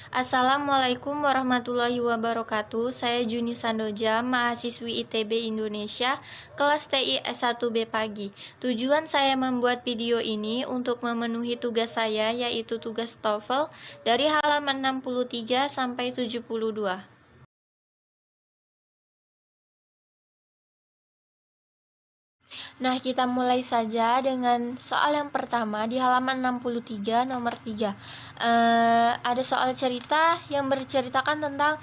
Assalamualaikum warahmatullahi wabarakatuh. Saya Juni Sandoja, mahasiswi ITB Indonesia, kelas TI S1B pagi. Tujuan saya membuat video ini untuk memenuhi tugas saya, yaitu tugas TOEFL dari halaman 63 sampai 72. Nah, kita mulai saja dengan soal yang pertama di halaman 63 nomor 3. Ada soal cerita yang berceritakan tentang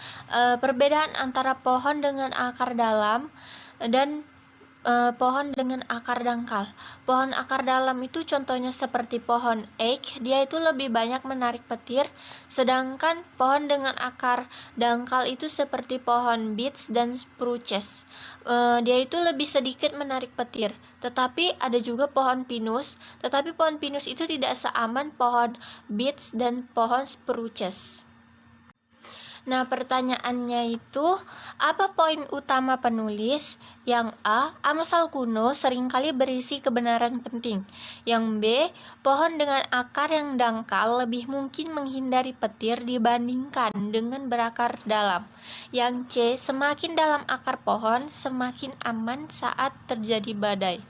perbedaan antara pohon dengan akar dalam dan pohon dengan akar dangkal. Pohon akar dalam itu contohnya seperti pohon oak, dia itu lebih banyak menarik petir, sedangkan pohon dengan akar dangkal itu seperti pohon beech dan spruces. Dia itu lebih sedikit menarik petir. Tetapi ada juga pohon pinus, tetapi pohon pinus itu tidak seaman pohon beech dan pohon spruces. Nah, pertanyaannya itu, apa poin utama penulis? Yang A, Amsal kuno seringkali berisi kebenaran penting. Yang B, pohon dengan akar yang dangkal lebih mungkin menghindari petir dibandingkan dengan berakar dalam. Yang C, semakin dalam akar pohon, semakin aman saat terjadi badai.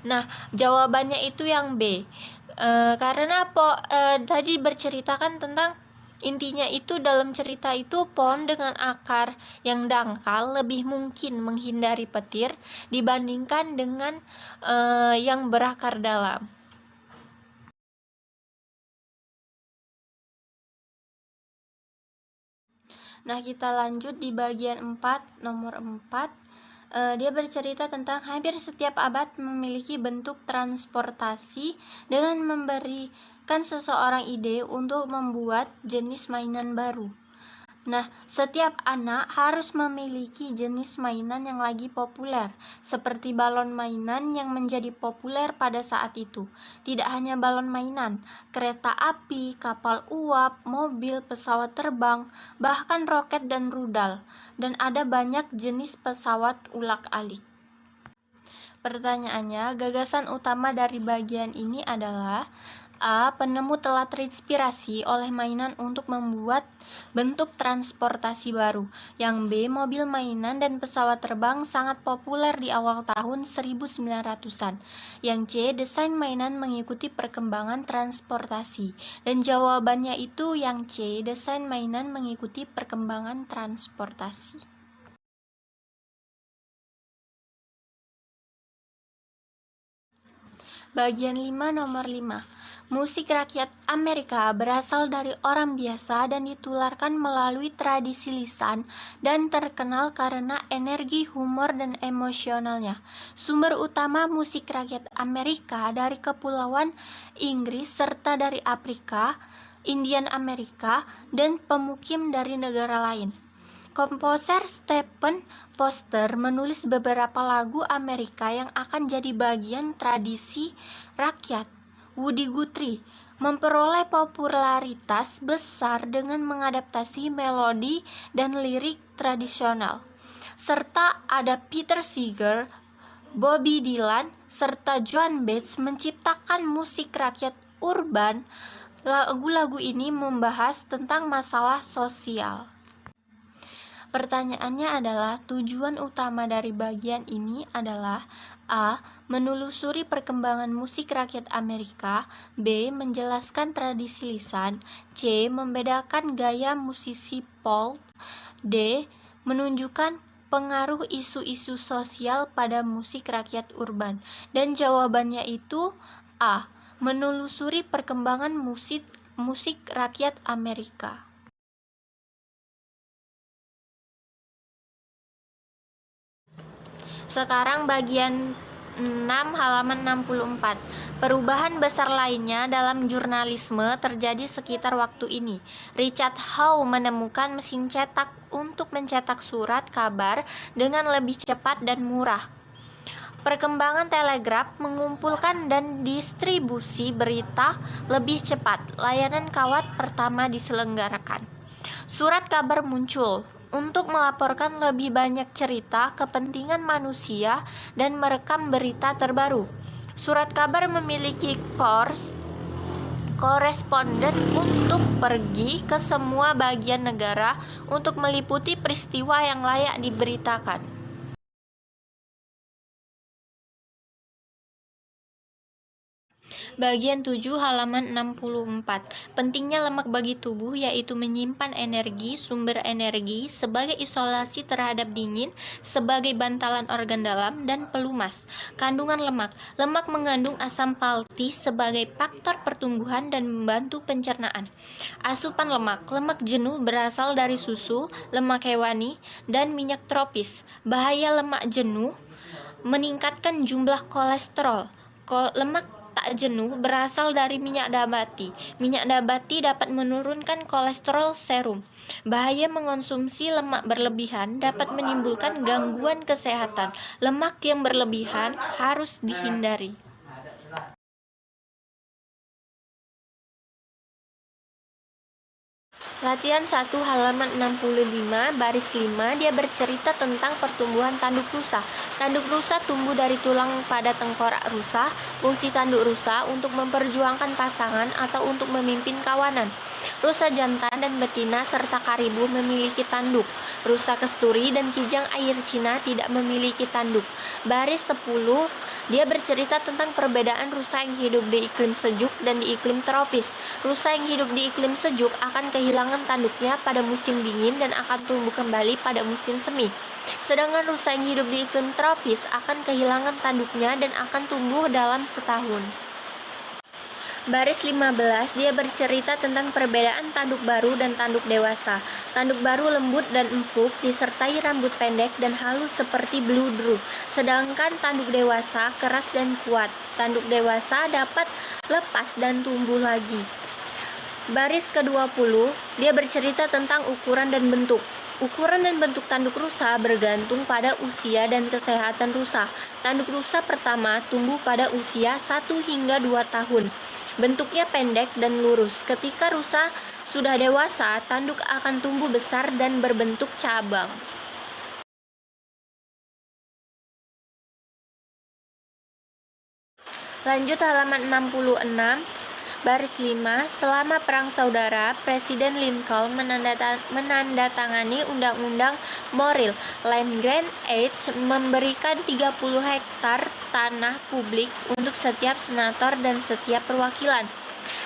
Nah, jawabannya itu yang B. Karena tadi berceritakan tentang intinya itu dalam cerita itu pohon dengan akar yang dangkal lebih mungkin menghindari petir dibandingkan dengan yang berakar dalam. Nah, kita lanjut di bagian 4, nomor 4. Dia bercerita tentang hampir setiap abad memiliki bentuk transportasi dengan memberikan seseorang ide untuk membuat jenis mainan baru. Nah, setiap anak harus memiliki jenis mainan yang lagi populer, seperti balon mainan yang menjadi populer pada saat itu. Tidak hanya balon mainan, kereta api, kapal uap, mobil, pesawat terbang, bahkan roket dan rudal. Dan ada banyak jenis pesawat ulak-alik. Pertanyaannya, gagasan utama dari bagian ini adalah A. Penemu telah terinspirasi oleh mainan untuk membuat bentuk transportasi baru. Yang B. Mobil mainan dan pesawat terbang sangat populer di awal tahun 1900-an. Yang C. Desain mainan mengikuti perkembangan transportasi. Dan jawabannya itu yang C. Desain mainan mengikuti perkembangan transportasi. Bagian 5 nomor 5. Musik rakyat Amerika berasal dari orang biasa dan ditularkan melalui tradisi lisan dan terkenal karena energi, humor, dan emosionalnya. Sumber utama musik rakyat Amerika dari Kepulauan Inggris serta dari Afrika, Indian Amerika, dan pemukim dari negara lain. Komposer Stephen Foster menulis beberapa lagu Amerika yang akan jadi bagian tradisi rakyat. Woody Guthrie memperoleh popularitas besar dengan mengadaptasi melodi dan lirik tradisional. Serta ada Peter Seeger, Bobby Dylan, serta Joan Baez menciptakan musik rakyat urban. Lagu-lagu ini membahas tentang masalah sosial. Pertanyaannya adalah, tujuan utama dari bagian ini adalah A. Menelusuri perkembangan musik rakyat Amerika. B. Menjelaskan tradisi lisan. C. Membedakan gaya musisi folk. D. Menunjukkan pengaruh isu-isu sosial pada musik rakyat urban. Dan jawabannya itu A. Menelusuri perkembangan musik rakyat Amerika. Sekarang bagian 6 halaman 64. Perubahan besar lainnya dalam jurnalisme terjadi sekitar waktu ini. Richard Howe menemukan mesin cetak untuk mencetak surat kabar dengan lebih cepat dan murah. Perkembangan telegraf mengumpulkan dan distribusi berita lebih cepat. Layanan kawat pertama diselenggarakan. Surat kabar muncul untuk melaporkan lebih banyak cerita, kepentingan manusia, dan merekam berita terbaru. Surat kabar memiliki kors koresponden untuk pergi ke semua bagian negara untuk meliputi peristiwa yang layak diberitakan. Bagian 7 halaman 64. Pentingnya lemak bagi tubuh yaitu menyimpan energi, sumber energi sebagai isolasi terhadap dingin, sebagai bantalan organ dalam dan pelumas. Kandungan lemak. Lemak mengandung asam palti sebagai faktor pertumbuhan dan membantu pencernaan. Asupan lemak. Lemak jenuh berasal dari susu, lemak hewani, dan minyak tropis. Bahaya lemak jenuh meningkatkan jumlah kolesterol. Lemak tak jenuh berasal dari minyak nabati. Minyak nabati dapat menurunkan kolesterol serum. Bahaya mengonsumsi lemak berlebihan dapat menimbulkan gangguan kesehatan. Lemak yang berlebihan harus dihindari. Latihan 1 halaman 65 baris 5 dia bercerita tentang pertumbuhan tanduk rusa. Tanduk rusa tumbuh dari tulang pada tengkorak rusa. Fungsi tanduk rusa untuk memperjuangkan pasangan atau untuk memimpin kawanan. Rusa jantan dan betina serta karibu memiliki tanduk. Rusa kasturi dan kijang air Cina tidak memiliki tanduk. Baris 10 dia bercerita tentang perbedaan rusa yang hidup di iklim sejuk dan di iklim tropis. Rusa yang hidup di iklim sejuk akan kehilangan tanduknya pada musim dingin dan akan tumbuh kembali pada musim semi. Sedangkan rusa yang hidup di iklim tropis akan kehilangan tanduknya dan akan tumbuh dalam setahun. Baris 15 dia bercerita tentang perbedaan tanduk baru dan tanduk dewasa. Tanduk baru lembut dan empuk disertai rambut pendek dan halus seperti beludru. Sedangkan tanduk dewasa keras dan kuat. Tanduk dewasa dapat lepas dan tumbuh lagi. Baris ke-20 dia bercerita tentang ukuran dan bentuk. Ukuran dan bentuk tanduk rusa bergantung pada usia dan kesehatan rusa. Tanduk rusa pertama tumbuh pada usia 1 hingga 2 tahun. Bentuknya pendek dan lurus. Ketika rusa sudah dewasa, tanduk akan tumbuh besar dan berbentuk cabang. Lanjut halaman 66. Baris 5, selama Perang Saudara, Presiden Lincoln menandatangani Undang-Undang Morrill. Land Grant Act memberikan 30 hektar tanah publik untuk setiap senator dan setiap perwakilan.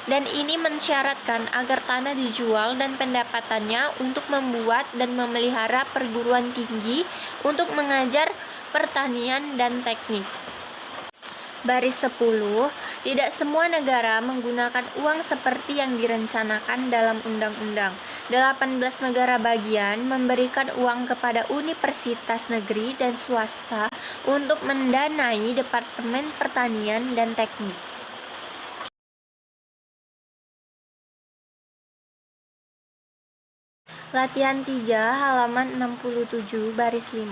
Dan ini mensyaratkan agar tanah dijual dan pendapatannya untuk membuat dan memelihara perguruan tinggi untuk mengajar pertanian dan teknik. Baris 10, tidak semua negara menggunakan uang seperti yang direncanakan dalam undang-undang. 18 negara bagian memberikan uang kepada universitas negeri dan swasta untuk mendanai Departemen Pertanian dan Teknik. Latihan 3 halaman 67 baris 5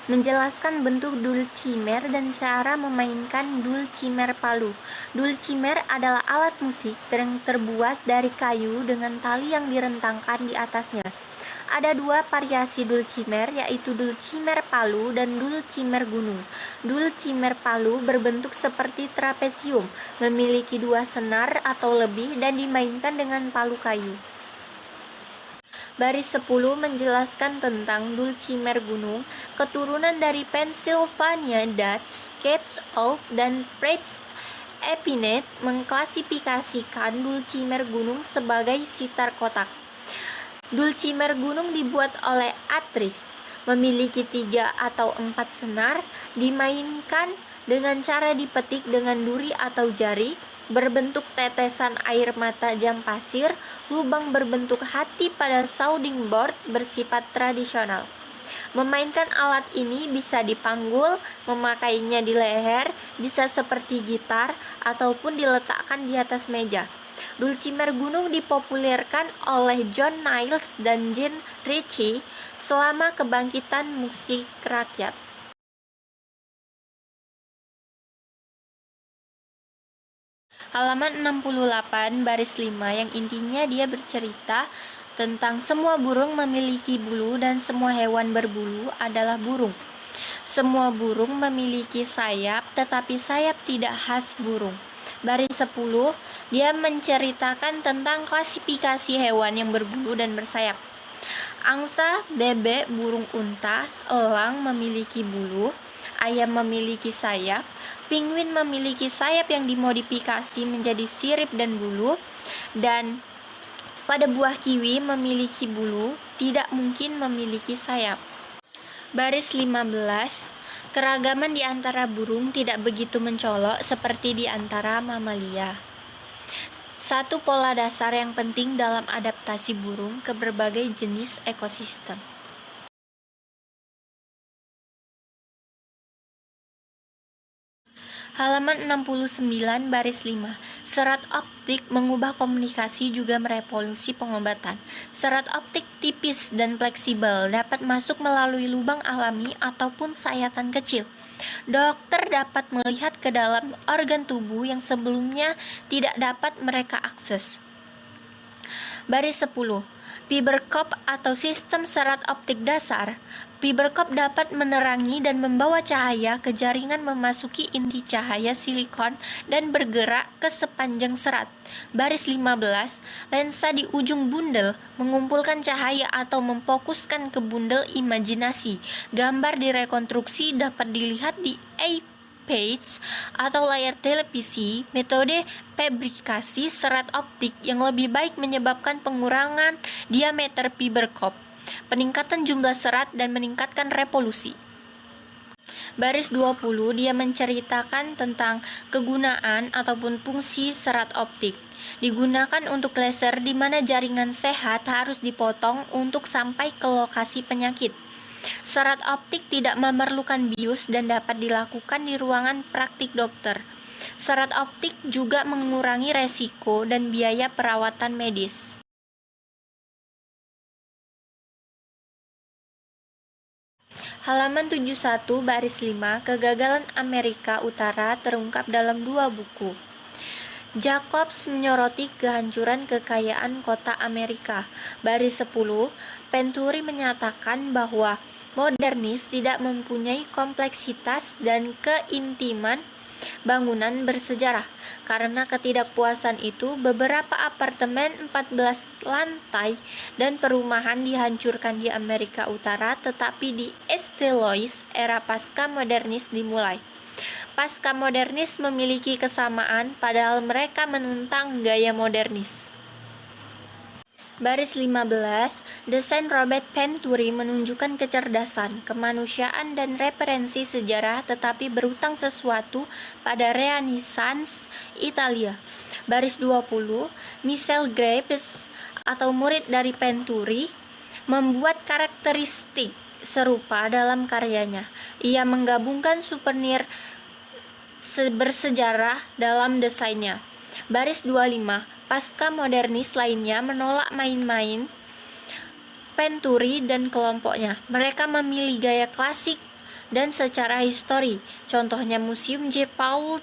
menjelaskan bentuk dulcimer dan cara memainkan dulcimer palu. Dulcimer adalah alat musik yang terbuat dari kayu dengan tali yang direntangkan di atasnya. Ada 2 variasi dulcimer, yaitu dulcimer palu dan dulcimer gunung. Dulcimer palu berbentuk seperti trapesium, memiliki 2 senar atau lebih dan dimainkan dengan palu kayu. Baris 10 menjelaskan tentang dulcimer gunung, keturunan dari Pennsylvania Dutch, Cats Oak, dan Pratt Epinet mengklasifikasikan dulcimer gunung sebagai sitar kotak. Dulcimer gunung dibuat oleh aktris, memiliki 3 atau 4 senar, dimainkan dengan cara dipetik dengan duri atau jari, berbentuk tetesan air mata jam pasir, lubang berbentuk hati pada sounding board bersifat tradisional. Memainkan alat ini bisa dipanggul, memakainya di leher, bisa seperti gitar, ataupun diletakkan di atas meja. Dulcimer gunung dipopulerkan oleh John Niles dan Gene Ritchie selama kebangkitan musik rakyat. Halaman 68 baris 5 yang intinya dia bercerita tentang semua burung memiliki bulu dan semua hewan berbulu adalah burung. Semua burung memiliki sayap, tetapi sayap tidak khas burung. Baris 10, dia menceritakan tentang klasifikasi hewan yang berbulu dan bersayap. Angsa, bebek, burung unta, elang memiliki bulu, ayam memiliki sayap, penguin memiliki sayap yang dimodifikasi menjadi sirip dan bulu, dan pada buah kiwi memiliki bulu, tidak mungkin memiliki sayap. Baris 15, keragaman di antara burung tidak begitu mencolok seperti di antara mamalia. Satu pola dasar yang penting dalam adaptasi burung ke berbagai jenis ekosistem. Halaman 69 baris 5. Serat optik mengubah komunikasi juga merevolusi pengobatan. Serat optik tipis dan fleksibel dapat masuk melalui lubang alami ataupun sayatan kecil. Dokter dapat melihat ke dalam organ tubuh yang sebelumnya tidak dapat mereka akses. Baris 10. Fiberkop atau sistem serat optik dasar. Fiberkop dapat menerangi dan membawa cahaya ke jaringan memasuki inti cahaya silikon dan bergerak ke sepanjang serat. Baris 15. Lensa di ujung bundel mengumpulkan cahaya atau memfokuskan ke bundel imajinasi. Gambar direkonstruksi dapat dilihat di page atau layar televisi. Metode fabrikasi serat optik yang lebih baik menyebabkan pengurangan diameter fiberkop, peningkatan jumlah serat, dan meningkatkan revolusi. Baris 20, dia menceritakan tentang kegunaan ataupun fungsi serat optik. Digunakan untuk laser di mana jaringan sehat harus dipotong untuk sampai ke lokasi penyakit. Serat optik tidak memerlukan bius dan dapat dilakukan di ruangan praktik dokter. Serat optik juga mengurangi resiko dan biaya perawatan medis. Halaman 71 baris 5, kegagalan Amerika Utara terungkap dalam 2 buku. Jacobs menyoroti kehancuran kekayaan kota Amerika. Baris 10, Venturi menyatakan bahwa modernis tidak mempunyai kompleksitas dan keintiman bangunan bersejarah. Karena ketidakpuasan itu, beberapa apartemen 14 lantai dan perumahan dihancurkan di Amerika Utara, tetapi di East Louis, era pasca modernis dimulai. Pasca modernis memiliki kesamaan, padahal mereka menentang gaya modernis. Baris 15, desain Robert Venturi menunjukkan kecerdasan, kemanusiaan, dan referensi sejarah, tetapi berutang sesuatu pada Renaissance Italia. Baris 20, Michel Graves atau murid dari Venturi membuat karakteristik serupa dalam karyanya. Ia menggabungkan souvenir bersejarah dalam desainnya. Baris 25, pasca modernis lainnya menolak main-main Venturi dan kelompoknya. Mereka memilih gaya klasik dan secara histori. Contohnya Museum J. Paul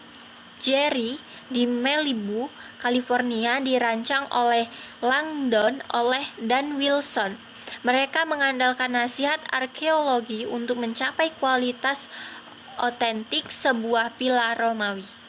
Getty di Malibu, California dirancang oleh Langdon dan Wilson. Mereka mengandalkan nasihat arkeologi untuk mencapai kualitas otentik sebuah villa Romawi.